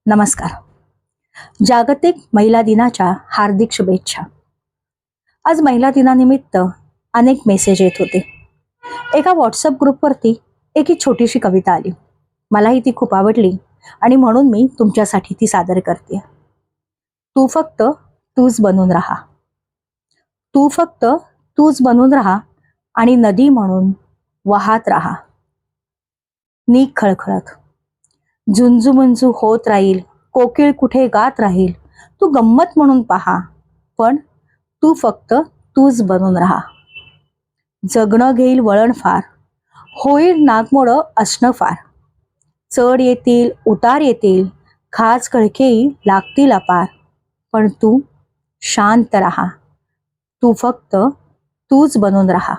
नमस्कार. जागतिक महिला दिनाच्या हार्दिक शुभेच्छा. आज महिला दिनानिमित्त अनेक मेसेज येत होते. एका व्हॉट्सअप ग्रुपवरती एक ही छोटीशी कविता आली. मलाही ती खूप आवडली आणि म्हणून मी तुमच्यासाठी ती सादर करते. तू फक्त तूच बनून राहा. तू फक्त तूच बनून राहा आणि नदी म्हणून वाहत राहा. नी खळखळत झुंजू होत राहील, कोकिळ कुठे गात राहील. तू गंमत म्हणून पहा, पण तू फक्त तूच बनून राहा. जगणं घेईल वळण फार, होईल नागमोडं असणं फार. चढ येतील उतार येतील, खाज कळकेही लागतील अपार. पण तू शांत राहा. तू फक्त तूच बनून राहा.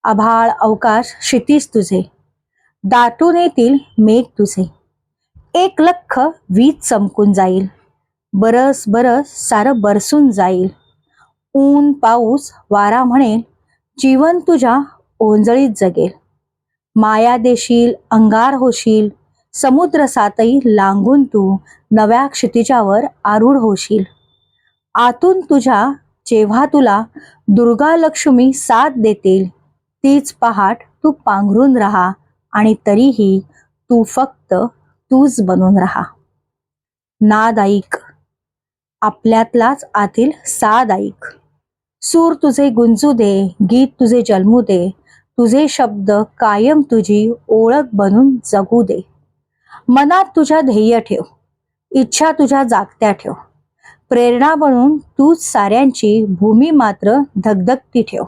आभाळ अवकाश क्षितिज तुझे, दाटून येतील मेघ तुझे. एक लख्ख वीज चमकून जाईल, बरस बरस सारं बरसून जाईल. ऊन पाऊस वारा म्हणेल, जीवन तुझ्या ओंजळीत जगेल. माया देशील अंगार होशील, समुद्र सातही लांघून तू नव्या क्षितिजावर आरूढ होशील. आतून तुझ्या जेव्हा तुला दुर्गा लक्ष्मी साथ देतील, तीच पहाट तू पांघरून राहा आणि तरीही तू फक्त तूच बनून राहा. नाद ऐक, आपल्यातलाच आतील साद ऐक. सूर तुझे गुंजू दे, गीत तुझे जन्मू दे. तुझे शब्द कायम तुझी ओळख बनून जगू दे. मनात तुझ्या ध्येय ठेव, इच्छा तुझ्या जागत्या ठेव. प्रेरणा बनून तूच साऱ्यांची भूमी मात्र धगधगती ठेव.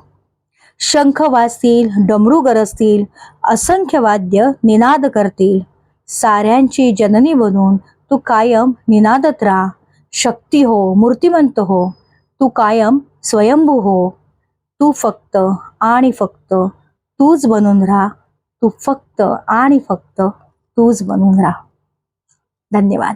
शंख वाजतील, डमरू गरजतील, असंख्य वाद्य निनाद करतील. साऱ्यांची जननी बनून तू कायम निनादत राहा. शक्ती हो, मूर्तिमंत हो, तू कायम स्वयंभू हो. तू फक्त आणि फक्त तूच बनून राहा. तू फक्त आणि फक्त तूच बनून राहा. धन्यवाद.